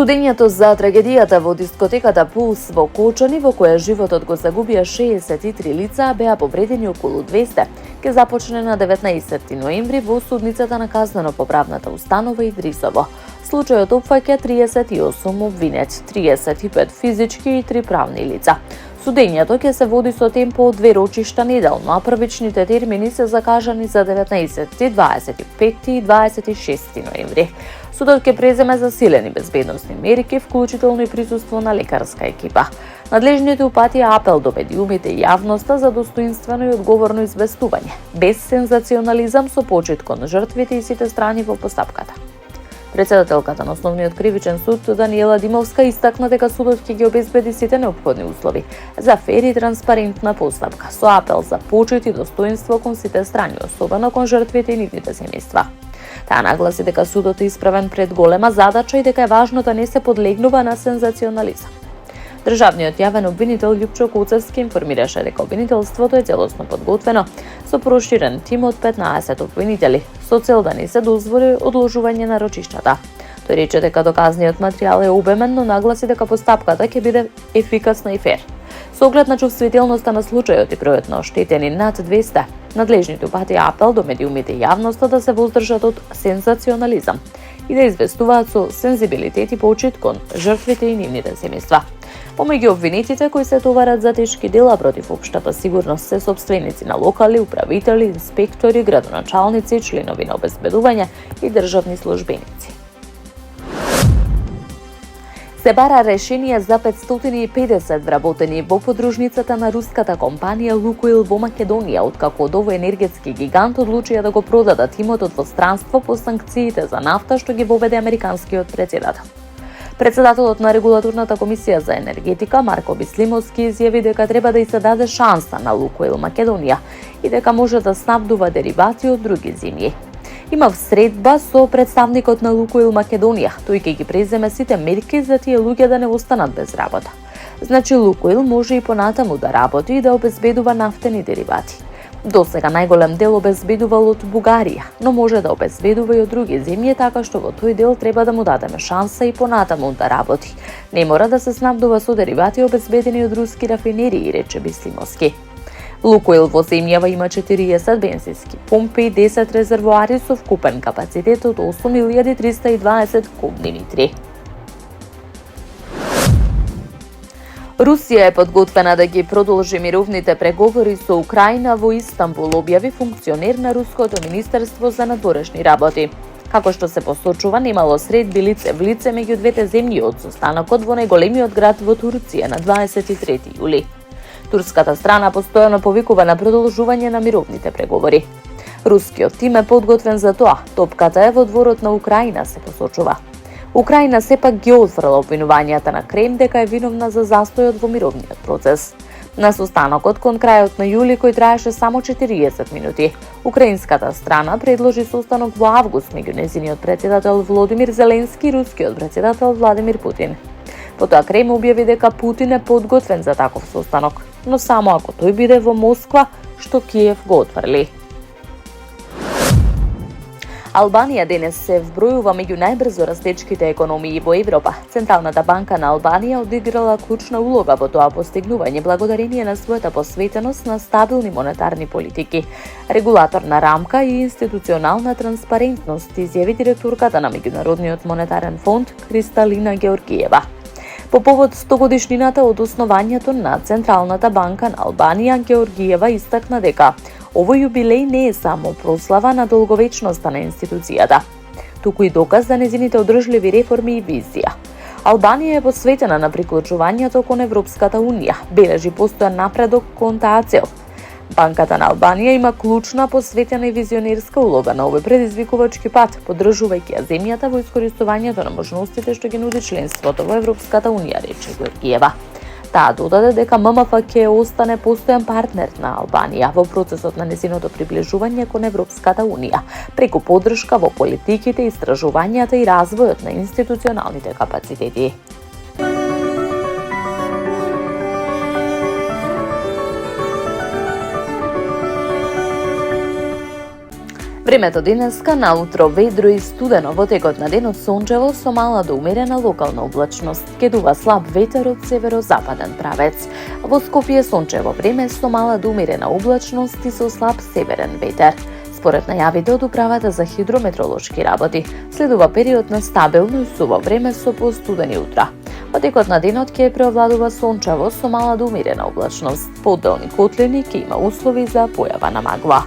Судењето за трагедијата во дискотеката Пулс во Кочани, во која животот го загубија 63 лица, беа повредени околу 200, ке започне на 19 ноември во судницата на казнено-поправната установа Идрисово. Случајот опфаќа 38 обвинети, 35 физички и 3 правни лица. Судењето ќе се води со темпо од 2 рочишта неделно, а првичните термини се закажани за 19, 25 и 26 ноември. Судот ќе преземе засилени безбедносни мерки, вклучително и присуство на лекарска екипа. Надлежните упатија апел до медиумите и јавноста за достоинствено и одговорно известување, без сензационализам, со почит кон жртвите и сите страни во постапката. Председателката на Основниот кривичен суд Даниела Димовска истакна дека судот ќе ги обезбеди сите неопходни услови за фер и транспарентна постапка, со апел за почит и достоинство кон сите страни, особено кон жртвите и нивните семејства. Таа нагласи дека судот е исправен пред голема задача и дека е важно да не се подлегнува на сензационализам. Државниот јавен обвинител Љупчо Куцевски информираше дека обвинителството е целосно подготвено со проширен тим од 15 обвинители, со цел да не се дозволи одложување на рочиштата. Тој рече дека доказниот материјал е обемен, но нагласи дека постапката ќе биде ефикасна и фер. Со оглед на чувствителноста на случајот и бројот на оштетени над 200, надлежните упатија апел до медиумите и јавноста да се воздржат од сензационализам и да известуваат со сензибилитет и почит кон жртвите и нивните семејства. Помеѓу обвинетите кои се товарат за тешки дела против општата сигурност се сопственици на локали, управители, инспектори, градоначалници, членови на обезбедување и државни службеници. Се бара решение за 550 вработени во подружницата на руската компанија Лукойл во Македонија, откако од овој енергетски гигант одлучија да го продадат имотот во странство по санкциите за нафта што ги воведе американскиот председател. Председателот на регулаторната комисија за енергетика Марко Бислимовски изјави дека треба да и се даде шанса на Лукойл Македонија и дека може да снабдува деривати од други земји. Имав средба со представникот на Лукойл Македонија, тој ќе ги преземе сите мерки за тие луѓе да не останат без работа. Значи Лукойл може и понатаму да работи и да обезбедува нафтени деривати. До сега најголем дел обезбедувал од Бугарија, но може да обезбедува и од други земји, така што во тој дел треба да му дадеме шанса и понатаму да работи. Не мора да се снабдува со деривати обезбедени од руски рафинерии, рече Бислимовски. Лукойл во земјава има 40 бензински помпи и 10 резервоари со вкупен капацитет од 8320 кубни метри. Русија е подготвена да ги продолжи мировните преговори со Украина во Истанбул, објави функционер на Руското министерство за надворешни работи. Како што се посочува, немало средби лице в лице меѓу двете земји од состанокот во најголемиот град во Турција на 23 јули. Турската страна постојано повикува на продолжување на мировните преговори. Рускиот тим е подготвен за тоа. Топката е во дворот на Украина, се посочува. Украина сепак ги отфрла обвинувањата на Крем дека е виновна за застојот во мировниот процес. На состанокот кон крајот на јули, кој траеше само 40 минути, украинската страна предложи состанок во август меѓу нејзиниот председател Володимир Зеленски и рускиот председател Владимир Путин. Потоа Крем објави дека Путин е подготвен за таков состанок, но само ако тој биде во Москва, што Киев го отфрли. Албанија денес се вбројува меѓу најбрзо растечките економии во Европа. Централната банка на Албанија одиграла клучна улога во тоа постигнување благодарение на својата посветеност на стабилни монетарни политики, регулаторна рамка и институционална транспарентност, изјави директорката на Меѓународниот монетарен фонд Кристалина Георгиева. По повод 100-годишнината од основањето на Централната банка на Албанија, Георгиева истакна дека овој јубилеј не е само прослава на долговечноста на институцијата, туку и доказ за нејзините одржливи реформи и визија. Албанија е посветена на приклучувањето кон Европската унија, бележи постојан напредок кон таа цел. Банката на Албанија има клучна, посветена и визионерска улога на овој предизвикувачки пат, поддржувајќи ја земјата во искористувањето на можностите што ги нуди членството во Европската унија, рече Георгиева. Таа додаде дека ММФ ќе остане постојан партнер на Албанија во процесот на нејзиното приближување кон Европската унија, преку поддршка во политиките, истражувањата и развојот на институционалните капацитети. Времето денеска наутро ведро и студено, во текот на денот сончево со мала до умерена локална облачност. Ќе дува слаб ветер од северозападен правец. Во Скопје сончево време со мала до умерена облачност и со слаб северен ветер. Според најавите од Управата за хидрометролошки работи, следува период на стабилно и суво време со постудени утра. Во текот на денот ќе преовладува сончево со мала до умерена облачност. По одделни котлини ќе има услови за појава на магла.